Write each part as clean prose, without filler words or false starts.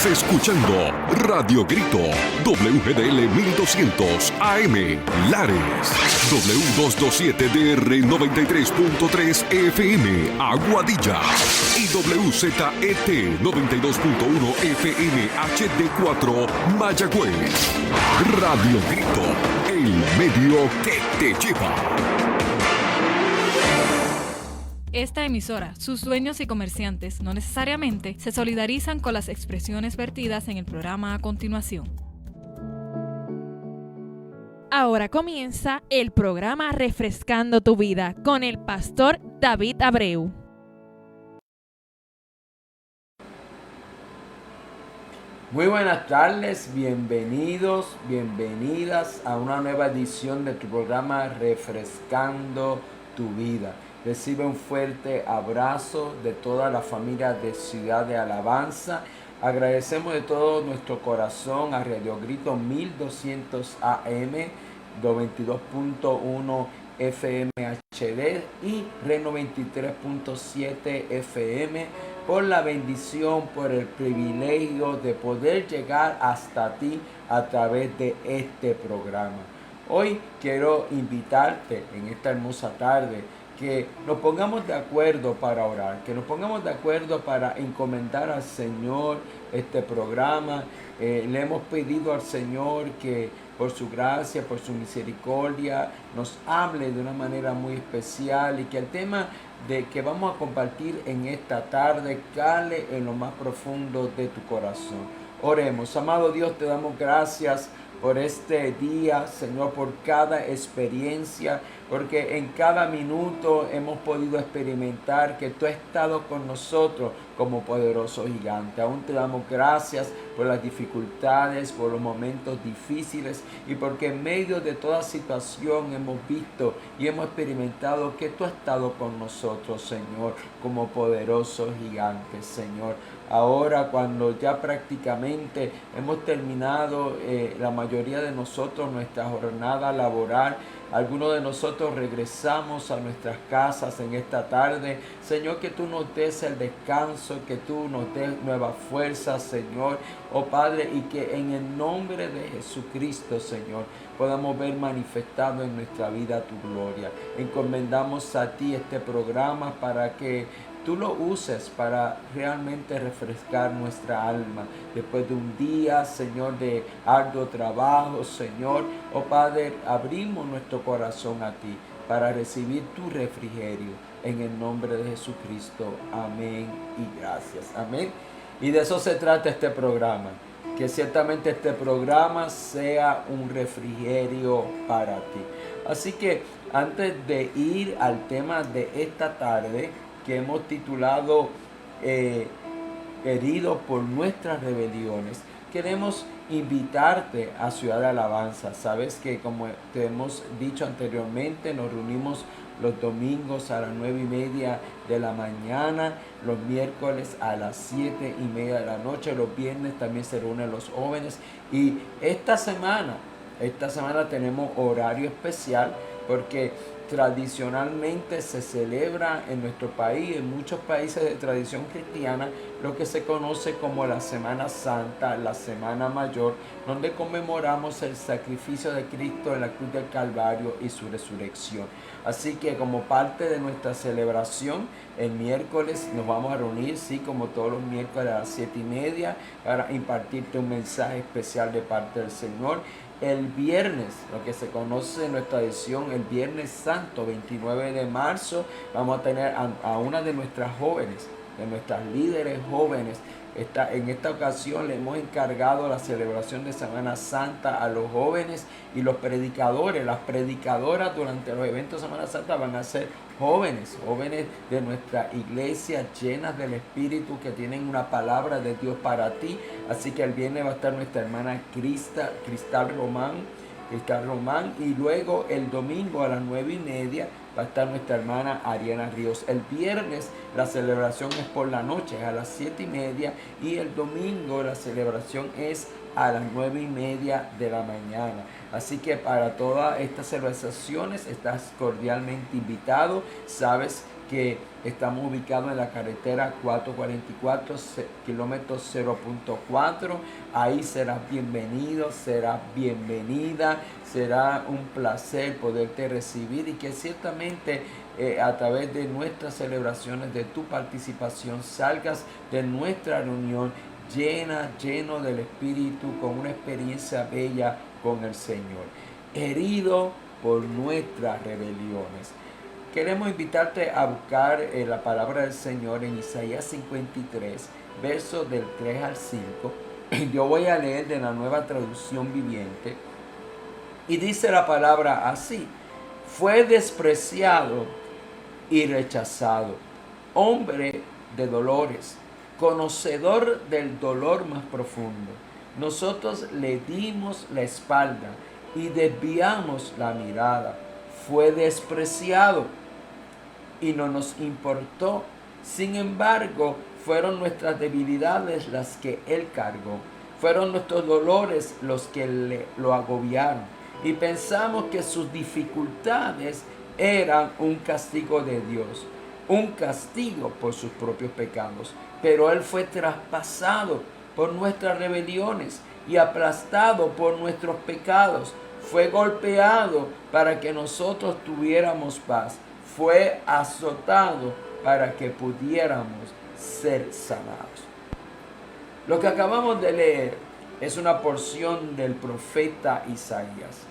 Estás escuchando Radio Grito, WGDL 1200 AM, Lares, W227DR 93.3 FM, Aguadilla, y WZET 92.1 FM HD4, Mayagüez. Radio Grito, el medio que te lleva. Esta emisora, sus dueños y comerciantes no necesariamente se solidarizan con las expresiones vertidas en el programa a continuación. Ahora comienza el programa Refrescando tu Vida con el pastor David Abreu. Muy buenas tardes, bienvenidos, bienvenidas a una nueva edición de tu programa Refrescando tu Vida. Recibe un fuerte abrazo de toda la familia de Ciudad de Alabanza. Agradecemos de todo nuestro corazón a Radio Grito 1200 AM, 92.1 FM HD y Re 93.7 FM por la bendición, por el privilegio de poder llegar hasta ti a través de este programa. Hoy quiero invitarte en esta hermosa tarde que nos pongamos de acuerdo para orar, que nos pongamos de acuerdo para encomendar al Señor este programa. Le hemos pedido al Señor que por su gracia, por su misericordia, nos hable de una manera muy especial y que el tema de que vamos a compartir en esta tarde cale en lo más profundo de tu corazón. Oremos. Amado Dios, te damos gracias por este día, Señor, por cada experiencia, porque en cada minuto hemos podido experimentar que tú has estado con nosotros como poderoso gigante. Aún te damos gracias por las dificultades, por los momentos difíciles y porque en medio de toda situación hemos visto y hemos experimentado que tú has estado con nosotros, Señor, como poderoso gigante, Señor. Ahora, cuando ya prácticamente hemos terminado la mayoría de nosotros nuestra jornada laboral, algunos de nosotros regresamos a nuestras casas en esta tarde. Señor, que tú nos des el descanso, que tú nos des nuevas fuerzas, Señor. Oh Padre, y que en el nombre de Jesucristo, Señor, podamos ver manifestado en nuestra vida tu gloria. Encomendamos a ti este programa para que tú lo uses para realmente refrescar nuestra alma. Después de un día, Señor, de arduo trabajo, Señor, oh Padre, abrimos nuestro corazón a ti para recibir tu refrigerio. En el nombre de Jesucristo. Amén y gracias. Amén. Y de eso se trata este programa. Que ciertamente este programa sea un refrigerio para ti. Así que antes de ir al tema de esta tarde, que hemos titulado Heridos por nuestras rebeliones, queremos invitarte a Ciudad de Alabanza. Sabes que, como te hemos dicho anteriormente, nos reunimos los domingos a las 9:30 de la mañana, los miércoles a las 7:30 de la noche, los viernes también se reúnen los jóvenes. Y esta semana tenemos horario especial porque tradicionalmente se celebra en nuestro país, en muchos países de tradición cristiana, lo que se conoce como la Semana Santa, la Semana Mayor, donde conmemoramos el sacrificio de Cristo en la cruz del Calvario y su resurrección. Así que como parte de nuestra celebración, el miércoles nos vamos a reunir, sí, como todos los miércoles a las 7:30, para impartirte un mensaje especial de parte del Señor. El viernes, lo que se conoce en nuestra edición, el Viernes Santo, 29 de marzo, vamos a tener a una de nuestras jóvenes, de nuestras líderes jóvenes. En esta ocasión le hemos encargado la celebración de Semana Santa a los jóvenes y los predicadores. Las predicadoras durante los eventos de Semana Santa van a ser jóvenes de nuestra iglesia, llenas del Espíritu, que tienen una palabra de Dios para ti. Así que el viernes va a estar nuestra hermana Cristal Román, y luego el domingo a las 9:30 va a estar nuestra hermana Ariana Ríos. El viernes la celebración es por la noche a las 7:30 y el domingo la celebración es a las 9:30 de la mañana. Así que para todas estas celebraciones estás cordialmente invitado. Sabes que estamos ubicados en la carretera 444, kilómetro 0.4. Ahí serás bienvenido, serás bienvenida. Será un placer poderte recibir y que ciertamente a través de nuestras celebraciones, de tu participación, salgas de nuestra reunión lleno del Espíritu, con una experiencia bella con el Señor, herido por nuestras rebeliones. Queremos invitarte a buscar la palabra del Señor en Isaías 53, versos del 3 al 5. Yo voy a leer de la Nueva Traducción Viviente. Y dice la palabra así: fue despreciado y rechazado, hombre de dolores, conocedor del dolor más profundo. Nosotros le dimos la espalda y desviamos la mirada. Fue despreciado y no nos importó. Sin embargo, fueron nuestras debilidades las que él cargó. Fueron nuestros dolores los que lo agobiaron. Y pensamos que sus dificultades eran un castigo de Dios, un castigo por sus propios pecados. Pero él fue traspasado por nuestras rebeliones y aplastado por nuestros pecados. Fue golpeado para que nosotros tuviéramos paz. Fue azotado para que pudiéramos ser sanados. Lo que acabamos de leer es una porción del profeta Isaías,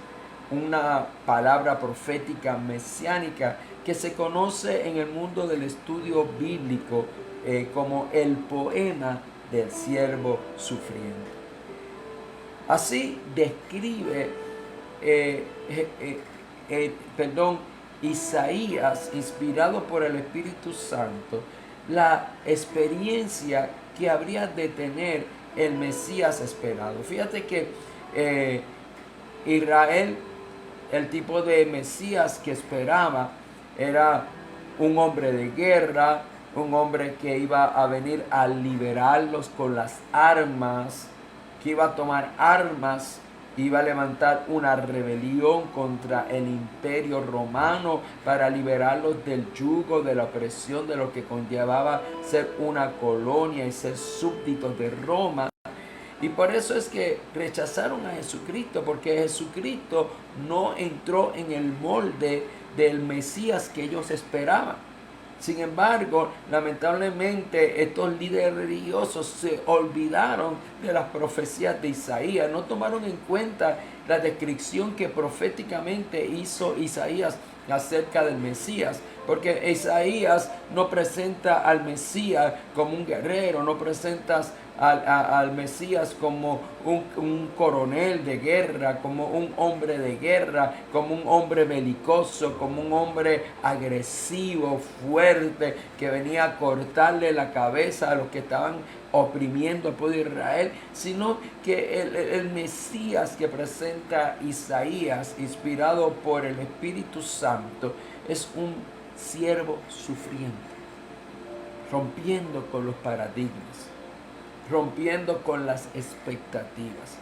una palabra profética mesiánica que se conoce en el mundo del estudio bíblico como el poema del siervo sufriente. Así describe Isaías, inspirado por el Espíritu Santo, la experiencia que habría de tener el Mesías esperado. Fíjate que Israel, el tipo de Mesías que esperaba, era un hombre de guerra, un hombre que iba a venir a liberarlos con las armas, que iba a tomar armas, iba a levantar una rebelión contra el imperio romano para liberarlos del yugo, de la opresión, de lo que conllevaba ser una colonia y ser súbditos de Roma. Y por eso es que rechazaron a Jesucristo, porque Jesucristo no entró en el molde del Mesías que ellos esperaban. Sin embargo, lamentablemente estos líderes religiosos se olvidaron de las profecías de Isaías, no tomaron en cuenta la descripción que proféticamente hizo Isaías acerca del Mesías, porque Isaías no presenta al Mesías como un guerrero, no presenta al Mesías como un coronel de guerra, como un hombre de guerra, como un hombre belicoso, como un hombre agresivo, fuerte, que venía a cortarle la cabeza a los que estaban oprimiendo al pueblo de Israel, sino que el Mesías que presenta Isaías, inspirado por el Espíritu Santo, es un siervo sufriente, rompiendo con los paradigmas, rompiendo con las expectativas,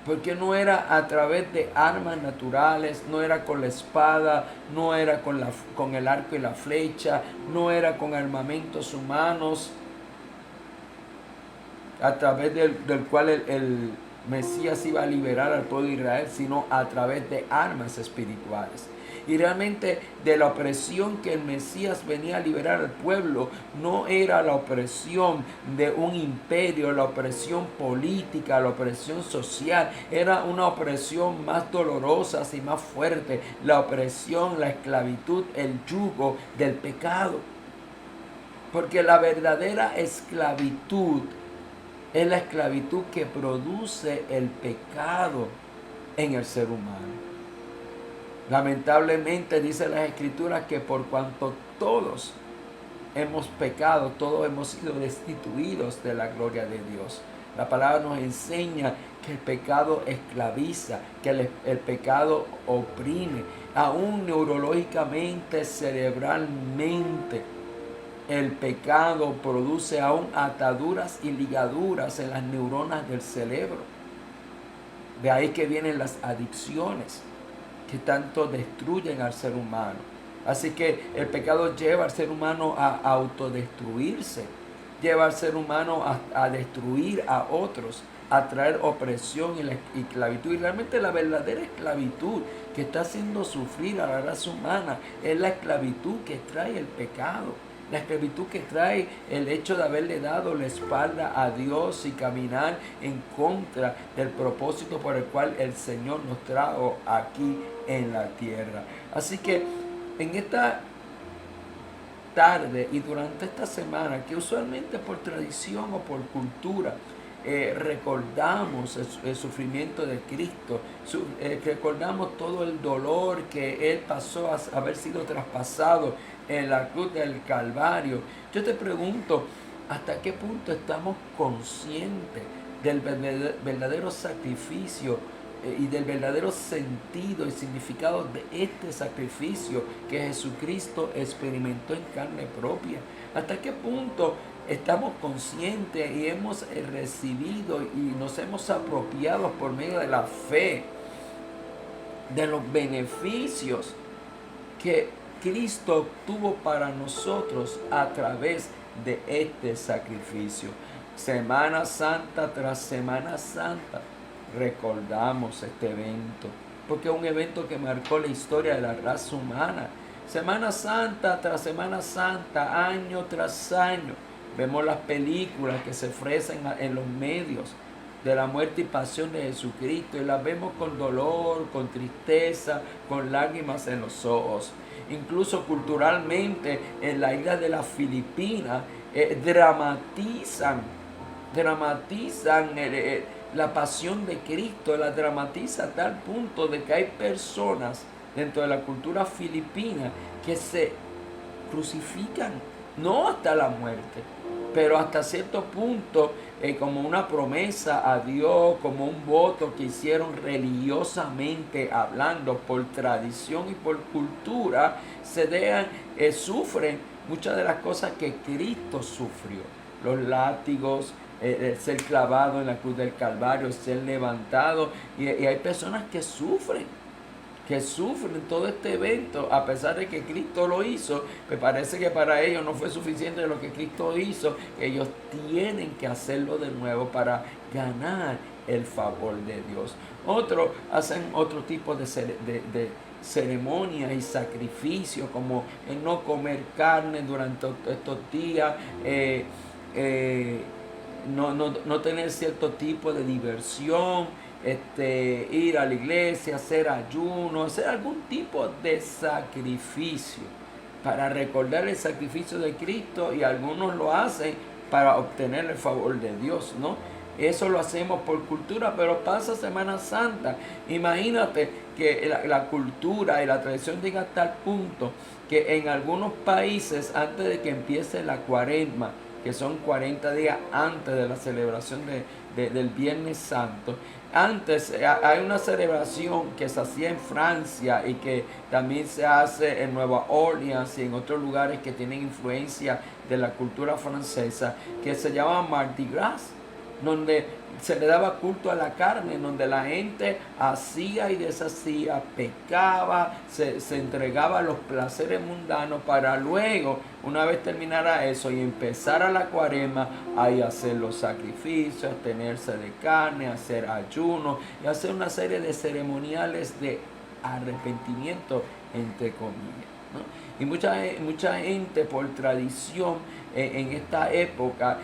porque no era a través de armas naturales, no era con la espada, no era con el arco y la flecha, no era con armamentos humanos, a través del cual el Mesías iba a liberar al pueblo de Israel, sino a través de armas espirituales. Y realmente de la opresión que el Mesías venía a liberar al pueblo, no era la opresión de un imperio, la opresión política, la opresión social, era una opresión más dolorosa y más fuerte, la opresión, la esclavitud, el yugo del pecado. Porque la verdadera esclavitud es la esclavitud que produce el pecado en el ser humano. Lamentablemente dice las Escrituras que por cuanto todos hemos pecado, todos hemos sido destituidos de la gloria de Dios. La palabra nos enseña que el pecado esclaviza, que el pecado oprime, aún neurológicamente, cerebralmente. El pecado produce aún ataduras y ligaduras en las neuronas del cerebro. De ahí que vienen las adicciones que tanto destruyen al ser humano. Así que el pecado lleva al ser humano a autodestruirse, lleva al ser humano a destruir a otros, a traer opresión y esclavitud. Y realmente la verdadera esclavitud que está haciendo sufrir a la raza humana es la esclavitud que trae el pecado. La esclavitud que trae el hecho de haberle dado la espalda a Dios y caminar en contra del propósito por el cual el Señor nos trajo aquí en la tierra. Así que en esta tarde y durante esta semana, que usualmente por tradición o por cultura recordamos el sufrimiento de Cristo, recordamos todo el dolor que Él pasó a haber sido traspasado en la cruz del Calvario. Yo te pregunto, ¿hasta qué punto estamos conscientes del verdadero sacrificio y del verdadero sentido y significado de este sacrificio que Jesucristo experimentó en carne propia? ¿Hasta qué punto estamos conscientes y hemos recibido y nos hemos apropiado por medio de la fe de los beneficios que Cristo obtuvo para nosotros a través de este sacrificio? Semana Santa tras Semana Santa recordamos este evento, porque es un evento que marcó la historia de la raza humana. Semana Santa tras Semana Santa, año tras año, vemos las películas que se ofrecen en los medios de la muerte y pasión de Jesucristo, y las vemos con dolor, con tristeza, con lágrimas en los ojos. Incluso culturalmente en la isla de las Filipinas dramatizan la pasión de Cristo, la dramatiza a tal punto de que hay personas dentro de la cultura filipina que se crucifican, no hasta la muerte, pero hasta cierto punto como una promesa a Dios, como un voto que hicieron religiosamente hablando, por tradición y por cultura, sufren muchas de las cosas que Cristo sufrió. Los látigos, el ser clavado en la cruz del Calvario, el ser levantado, y hay personas que sufren todo este evento, a pesar de que Cristo lo hizo. Me parece que para ellos no fue suficiente lo que Cristo hizo. Ellos tienen que hacerlo de nuevo para ganar el favor de Dios. Otros hacen otro tipo de ceremonias y sacrificios, como el no comer carne durante estos días, no tener cierto tipo de diversión, ir a la iglesia, hacer ayuno, hacer algún tipo de sacrificio para recordar el sacrificio de Cristo, y algunos lo hacen para obtener el favor de Dios, ¿no? Eso lo hacemos por cultura, pero pasa Semana Santa. Imagínate que la cultura y la tradición llega a tal punto que en algunos países, antes de que empiece la Cuaresma, que son 40 días antes de la celebración del Viernes Santo, antes hay una celebración que se hacía en Francia y que también se hace en Nueva Orleans y en otros lugares que tienen influencia de la cultura francesa, que se llama Mardi Gras, donde se le daba culto a la carne, donde la gente hacía y deshacía, pecaba, se entregaba a los placeres mundanos, para luego, una vez terminara eso y empezara la Cuaresma, ahí hacer los sacrificios, abstenerse de carne, hacer ayuno y hacer una serie de ceremoniales de arrepentimiento, entre comillas, ¿no? Y mucha gente por tradición en esta época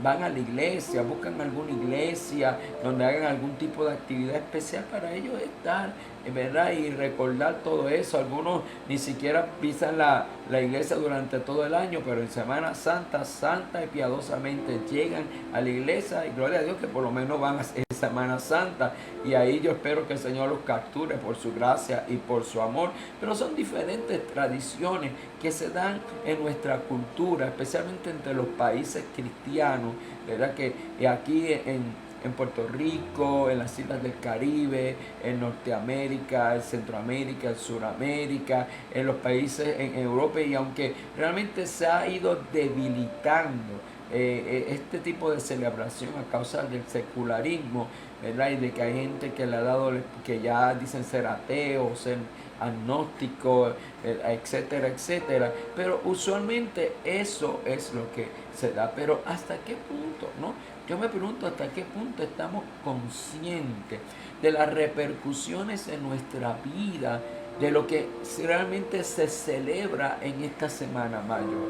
van a la iglesia, buscan alguna iglesia donde hagan algún tipo de actividad especial para ellos estar, ¿verdad? Y recordar todo eso. Algunos ni siquiera pisan la iglesia durante todo el año, pero en Semana Santa, santa y piadosamente llegan a la iglesia, y gloria a Dios que por lo menos van en Semana Santa, y ahí yo espero que el Señor los capture por su gracia y por su amor. Pero son diferentes tradiciones que se dan en nuestra cultura, especialmente entre los países cristianos, ¿verdad? Que aquí en Puerto Rico, en las islas del Caribe, en Norteamérica, en Centroamérica, en Suramérica, en los países en Europa, y aunque realmente se ha ido debilitando este tipo de celebración a causa del secularismo, ¿verdad? Y de que hay gente que le ha dado, que ya dicen ser ateos, ser agnósticos, etcétera, etcétera. Pero usualmente eso es lo que se da. Pero ¿hasta qué punto, no? Yo me pregunto hasta qué punto estamos conscientes de las repercusiones en nuestra vida, de lo que realmente se celebra en esta Semana Mayor.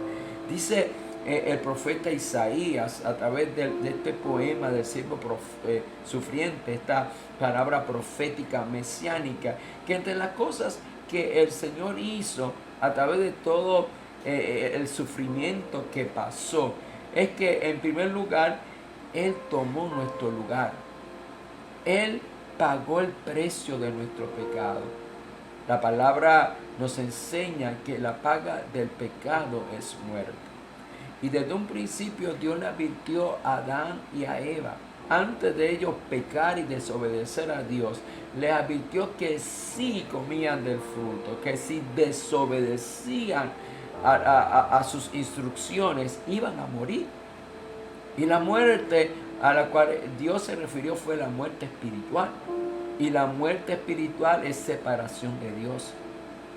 Dice el profeta Isaías a través de este poema del siervo sufriente, esta palabra profética mesiánica, que entre las cosas que el Señor hizo a través de todo el sufrimiento que pasó, es que en primer lugar Él tomó nuestro lugar. Él pagó el precio de nuestro pecado. La palabra nos enseña que la paga del pecado es muerte. Y desde un principio Dios le advirtió a Adán y a Eva, antes de ellos pecar y desobedecer a Dios, les advirtió que si comían del fruto, que si desobedecían a sus instrucciones, iban a morir. Y la muerte a la cual Dios se refirió fue la muerte espiritual. Y la muerte espiritual es separación de Dios.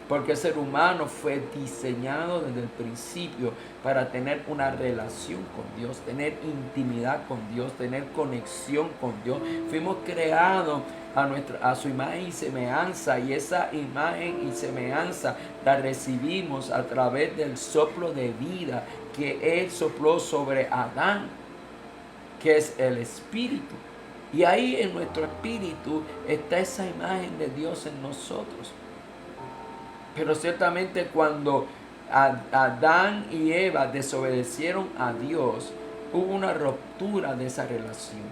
Porque el ser humano fue diseñado desde el principio para tener una relación con Dios, tener intimidad con Dios, tener conexión con Dios. Fuimos creados a su imagen y semejanza, y esa imagen y semejanza la recibimos a través del soplo de vida que Él sopló sobre Adán, que es el Espíritu. Y ahí en nuestro espíritu está esa imagen de Dios en nosotros. Pero ciertamente cuando Adán y Eva desobedecieron a Dios, hubo una ruptura de esa relación.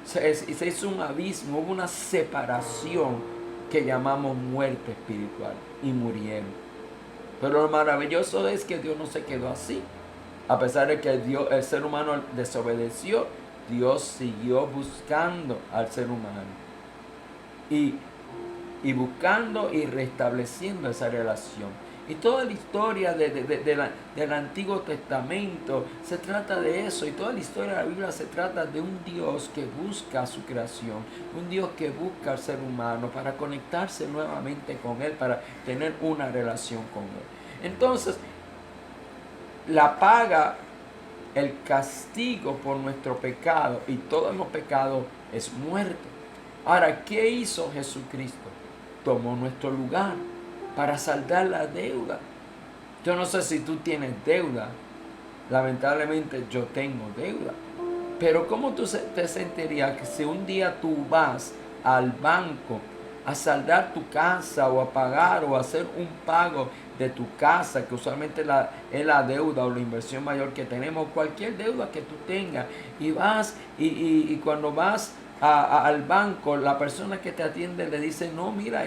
Se hizo un abismo, hubo una separación que llamamos muerte espiritual, y murieron. Pero lo maravilloso es que Dios no se quedó así. A pesar de que el ser humano desobedeció, Dios siguió buscando al ser humano. Y buscando y restableciendo esa relación. Y toda la historia del Antiguo Testamento se trata de eso. Y toda la historia de la Biblia se trata de un Dios que busca a su creación. Un Dios que busca al ser humano para conectarse nuevamente con Él, para tener una relación con Él. Entonces, la paga, el castigo por nuestro pecado, y todos hemos pecado, es muerte. Ahora, ¿qué hizo Jesucristo? Tomó nuestro lugar para saldar la deuda. Yo no sé si tú tienes deuda. Lamentablemente yo tengo deuda. Pero ¿cómo tú te sentirías que si un día tú vas al banco a saldar tu casa, o a pagar, o a hacer un pago de tu casa, que usualmente es la deuda o la inversión mayor que tenemos, cualquier deuda que tú tengas, y vas y cuando vas al banco, la persona que te atiende le dice: no, mira,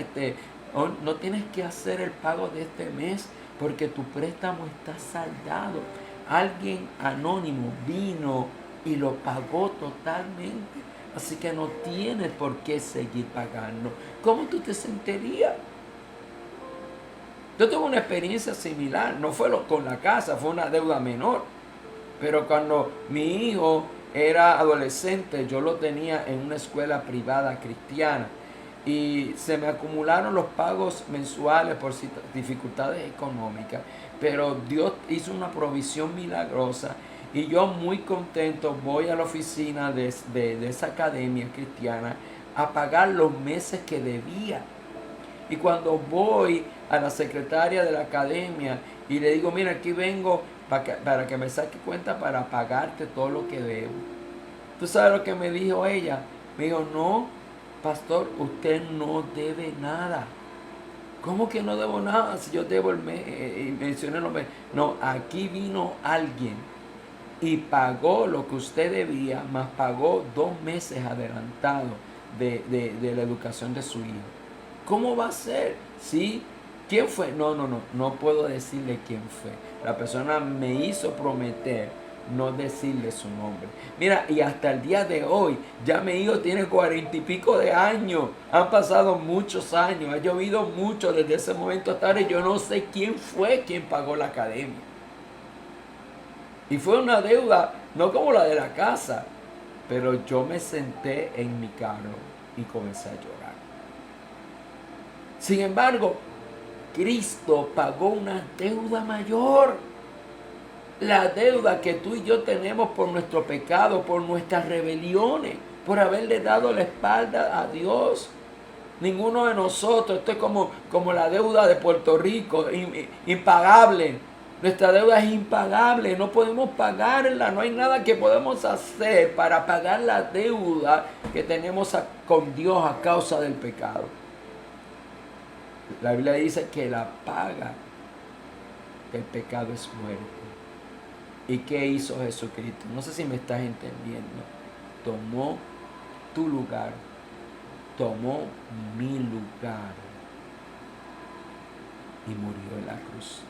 no tienes que hacer el pago de este mes porque tu préstamo está saldado. Alguien anónimo vino y lo pagó totalmente, así que no tienes por qué seguir pagando. ¿Cómo tú te sentirías? Yo tuve una experiencia similar, no fue con la casa, fue una deuda menor, pero cuando mi hijo era adolescente, yo lo tenía en una escuela privada cristiana y se me acumularon los pagos mensuales por dificultades económicas, pero Dios hizo una provisión milagrosa y yo muy contento voy a la oficina de esa academia cristiana a pagar los meses que debía. Y cuando voy a la secretaria de la academia y le digo: mira, aquí vengo para que me saque cuenta para pagarte todo lo que debo. ¿Tú sabes lo que me dijo ella? Me dijo: no, pastor, usted no debe nada. ¿Cómo que no debo nada si yo debo el mes? Y mencioné los meses. No, aquí vino alguien y pagó lo que usted debía, más pagó 2 meses adelantado de la educación de su hijo. ¿Cómo va a ser? ¿Sí? ¿Quién fue? No puedo decirle quién fue. La persona me hizo prometer no decirle su nombre. Mira, y hasta el día de hoy, ya mi hijo tiene 40 y pico de años. Han pasado muchos años, ha llovido mucho desde ese momento hasta ahora y yo no sé quién fue quien pagó la academia. Y fue una deuda, no como la de la casa, pero yo me senté en mi carro y comencé a llorar. Sin embargo, Cristo pagó una deuda mayor. La deuda que tú y yo tenemos por nuestro pecado, por nuestras rebeliones, por haberle dado la espalda a Dios. Ninguno de nosotros, esto es como la deuda de Puerto Rico, impagable. Nuestra deuda es impagable, no podemos pagarla, no hay nada que podemos hacer para pagar la deuda que tenemos con Dios a causa del pecado. La Biblia dice que la paga del pecado es muerte. ¿Y qué hizo Jesucristo? No sé si me estás entendiendo. Tomó tu lugar, tomó mi lugar y murió en la cruz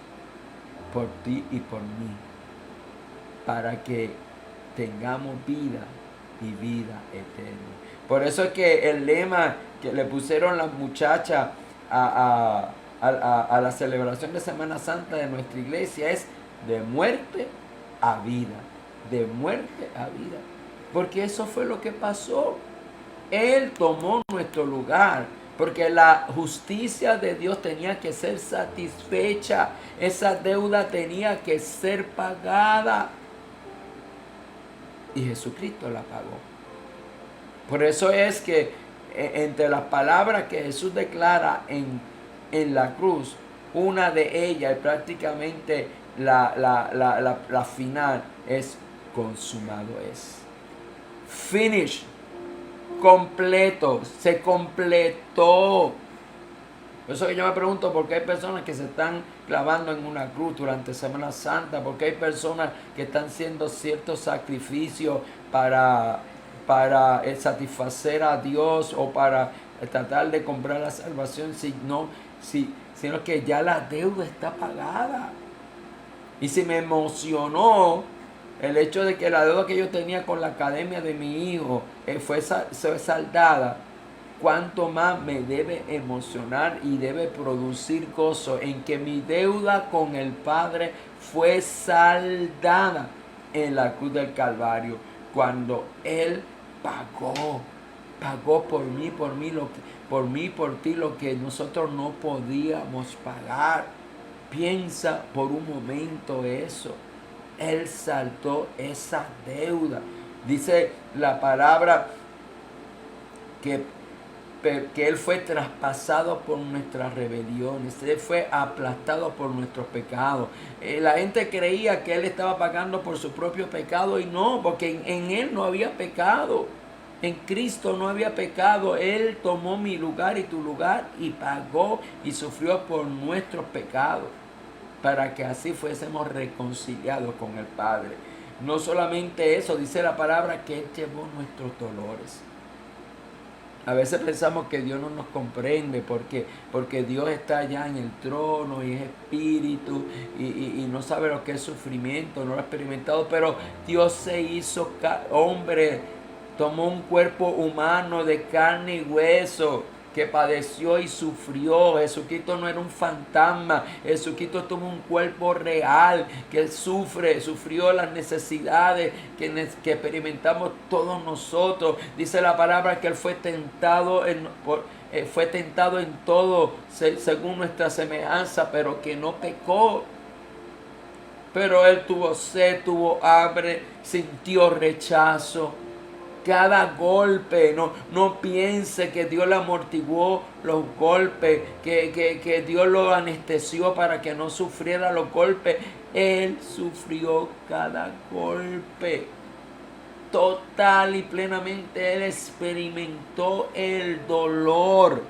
por ti y por mí, para que tengamos vida y vida eterna. Por eso es que el lema que le pusieron las muchachas a la celebración de Semana Santa de nuestra iglesia es de muerte a vida, de muerte a vida, porque eso fue lo que pasó. Él tomó nuestro lugar, porque la justicia de Dios tenía que ser satisfecha, esa deuda tenía que ser pagada, y Jesucristo la pagó. Por eso es que entre las palabras que Jesús declara en la cruz, una de ellas, y prácticamente la final, es consumado es. Finish. Completo. Se completó. Por eso que yo me pregunto por qué hay personas que se están clavando en una cruz durante Semana Santa, porque hay personas que están haciendo ciertos sacrificios para satisfacer a Dios o para tratar de comprar la salvación, sino que ya la deuda está pagada. Y si me emocionó el hecho de que la deuda que yo tenía con la academia de mi hijo fue saldada, cuánto más me debe emocionar y debe producir gozo en que mi deuda con el Padre fue saldada en la cruz del Calvario, cuando Él pagó por mí, por ti lo que nosotros no podíamos pagar. Piensa por un momento eso. Él saldó esa deuda. Dice la palabra que Él fue traspasado por nuestras rebeliones. Él fue aplastado por nuestros pecados. La gente creía que Él estaba pagando por su propio pecado, y no, porque en Él no había pecado. En Cristo no había pecado. Él tomó mi lugar y tu lugar y pagó y sufrió por nuestros pecados, para que así fuésemos reconciliados con el Padre. No solamente eso, dice la palabra que Él llevó nuestros dolores. A veces pensamos que Dios no nos comprende porque Dios está allá en el trono y es espíritu y no sabe lo que es sufrimiento, no lo ha experimentado, pero Dios se hizo hombre, tomó un cuerpo humano de carne y hueso, que padeció y sufrió. Jesucristo no era un fantasma. Jesucristo tuvo un cuerpo real que sufrió las necesidades que experimentamos todos nosotros. Dice la palabra que Él fue tentado en todo según nuestra semejanza, pero que no pecó. Pero Él tuvo sed, tuvo hambre, sintió rechazo. Cada golpe, no piense que Dios le amortiguó los golpes, que Dios lo anestesió para que no sufriera los golpes. Él sufrió cada golpe. Total y plenamente Él experimentó el dolor.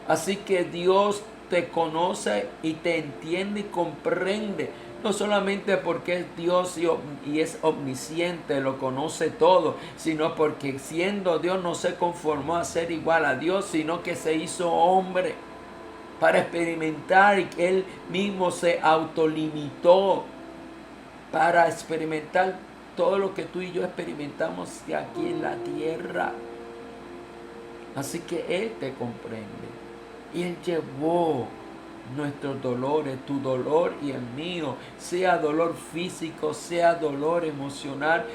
Así que Dios te conoce y te entiende y comprende. No solamente porque es Dios y es omnisciente, lo conoce todo, sino porque siendo Dios no se conformó a ser igual a Dios, sino que se hizo hombre para experimentar, y que Él mismo se autolimitó para experimentar todo lo que tú y yo experimentamos aquí en la tierra. Así que Él te comprende y Él llevó nuestros dolores, tu dolor y el mío, sea dolor físico, sea dolor emocional.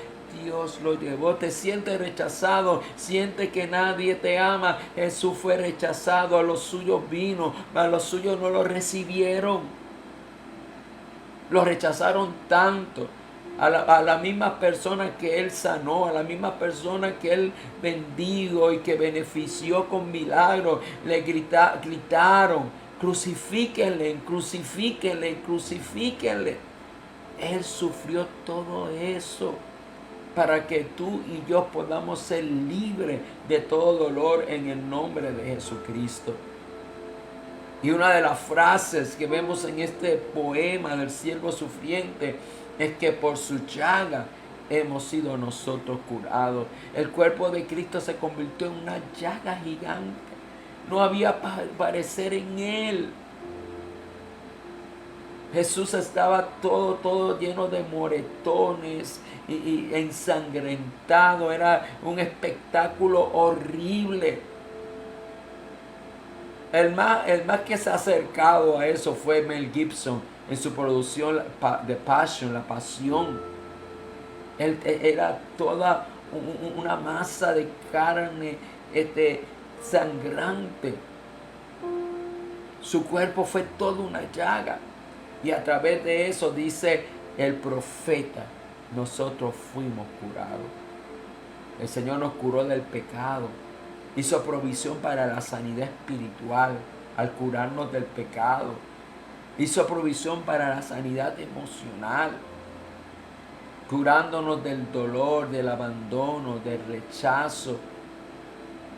Dios lo llevó. Te sientes rechazado, sientes que nadie te ama. Jesús fue rechazado, a los suyos vino, a los suyos no lo recibieron. Lo rechazaron tanto. A las mismas personas que Él sanó, a las mismas personas que Él bendijo y que benefició con milagros, le gritaron: crucifíquenle, crucifíquenle, crucifíquenle. Él sufrió todo eso para que tú y yo podamos ser libres de todo dolor en el nombre de Jesucristo. Y una de las frases que vemos en este poema del siervo sufriente es que por su llaga hemos sido nosotros curados. El cuerpo de Cristo se convirtió en una llaga gigante. No había parecer en Él. Jesús estaba todo lleno de moretones y ensangrentado. Era un espectáculo horrible. El más que se ha acercado a eso fue Mel Gibson en su producción The Passion, La Pasión. Él era toda una masa de carne sangrante. Su cuerpo fue toda una llaga. Y a través de eso, dice el profeta, nosotros fuimos curados. El Señor nos curó del pecado. Hizo provisión para la sanidad espiritual al curarnos del pecado. Hizo provisión para la sanidad emocional, curándonos del dolor, del abandono, del rechazo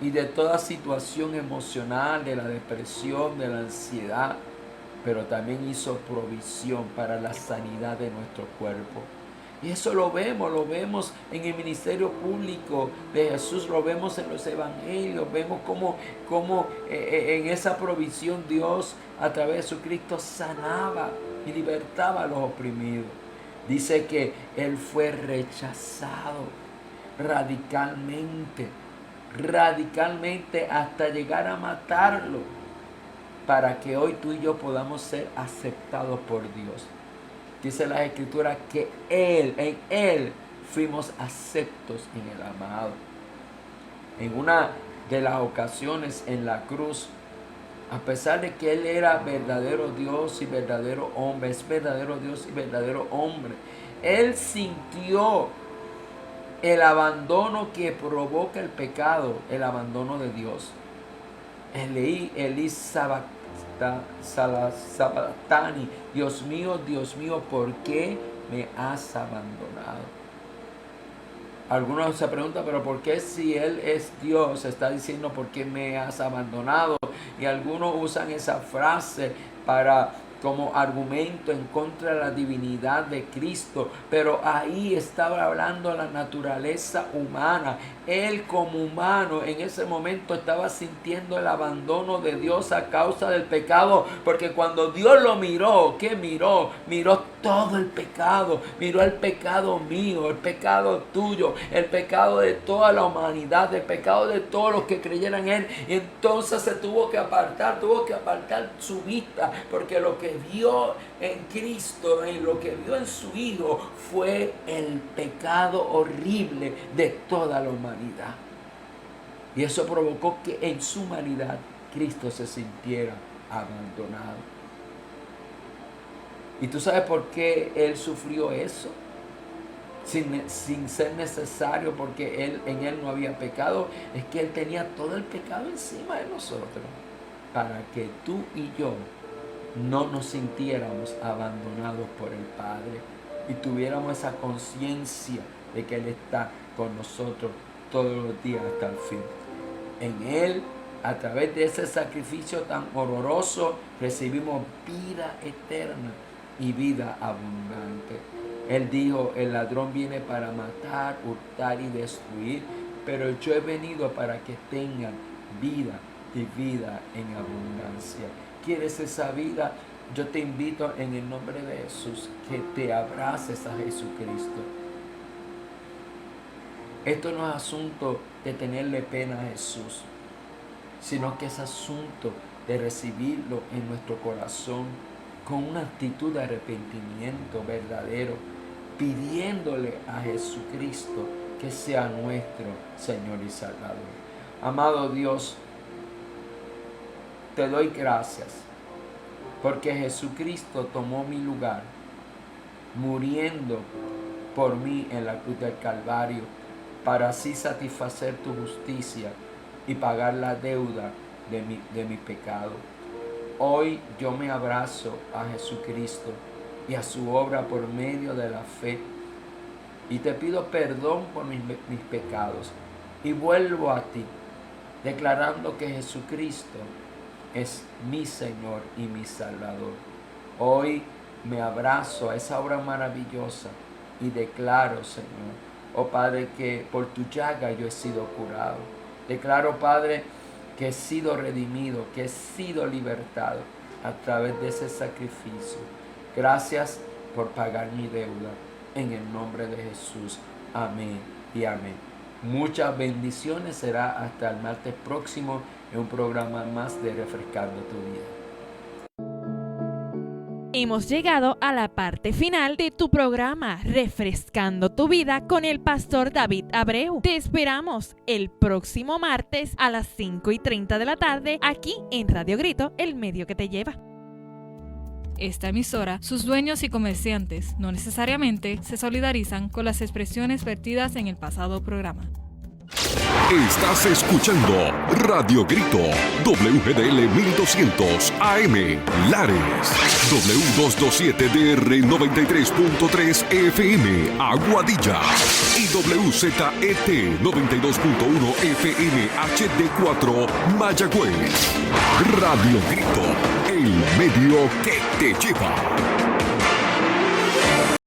y de toda situación emocional, de la depresión, de la ansiedad. Pero también hizo provisión para la sanidad de nuestro cuerpo. Y eso lo vemos en el ministerio público de Jesús, lo vemos en los evangelios, vemos cómo en esa provisión Dios a través de Jesucristo sanaba y libertaba a los oprimidos. Dice que Él fue rechazado radicalmente hasta llegar a matarlo, para que hoy tú y yo podamos ser aceptados por Dios. Dice la Escritura que en Él fuimos aceptos en el amado. En una de las ocasiones en la cruz, a pesar de que Él era verdadero Dios y verdadero hombre, es verdadero Dios y verdadero hombre, Él sintió el abandono que provoca el pecado, el abandono de Dios. Elí Sabatani, Dios mío, ¿por qué me has abandonado? Algunos se preguntan, pero ¿por qué si Él es Dios está diciendo por qué me has abandonado? Y algunos usan esa frase como argumento en contra de la divinidad de Cristo, pero ahí estaba hablando la naturaleza humana. Él como humano en ese momento estaba sintiendo el abandono de Dios a causa del pecado, porque cuando Dios lo miró, ¿qué miró? Miró todo el pecado, miró el pecado mío, el pecado tuyo, el pecado de toda la humanidad, el pecado de todos los que creyeran en Él. Y entonces se tuvo que apartar su vista, porque lo que vio en Cristo, en lo que vio en su Hijo, fue el pecado horrible de toda la humanidad. Y eso provocó que en su humanidad Cristo se sintiera abandonado. ¿Y tú sabes por qué Él sufrió eso? Sin ser necesario, porque en Él no había pecado. Es que Él tenía todo el pecado encima de nosotros, para que tú y yo no nos sintiéramos abandonados por el Padre y tuviéramos esa conciencia de que Él está con nosotros todos los días hasta el fin. En Él, a través de ese sacrificio tan horroroso, recibimos vida eterna y vida abundante. Él dijo: el ladrón viene para matar, hurtar y destruir, pero yo he venido para que tengan vida y vida en abundancia. ¿Quieres esa vida? Yo te invito en el nombre de Jesús que te abraces a Jesucristo. Esto no es asunto de tenerle pena a Jesús. sino que es asunto de recibirlo en nuestro corazón con una actitud de arrepentimiento verdadero, pidiéndole a Jesucristo que sea nuestro Señor y Salvador. Amado Dios, te doy gracias porque Jesucristo tomó mi lugar, muriendo por mí en la cruz del Calvario, para así satisfacer tu justicia y pagar la deuda de mi pecado. Hoy yo me abrazo a Jesucristo y a su obra por medio de la fe, y te pido perdón por mis pecados, y vuelvo a ti, declarando que Jesucristo es mi Señor y mi Salvador. Hoy me abrazo a esa obra maravillosa y declaro, Señor, oh Padre, que por tu llaga yo he sido curado. Declaro, Padre, que he sido redimido, que he sido libertado a través de ese sacrificio. Gracias por pagar mi deuda. En el nombre de Jesús. Amén y amén. Muchas bendiciones. Será hasta el martes próximo en un programa más de Refrescando tu Vida. Hemos llegado a la parte final de tu programa Refrescando tu Vida con el pastor David Abreu. Te esperamos el próximo martes a las 5:30 de la tarde aquí en Radio Grito, el medio que te lleva. Esta emisora, sus dueños y comerciantes no necesariamente se solidarizan con las expresiones vertidas en el pasado programa. Estás escuchando Radio Grito, WGDL 1200 AM, Lares, W227DR 93.3 FM, Aguadilla, y WZET 92.1 FM HD4, Mayagüez. Radio Grito, el medio que te lleva.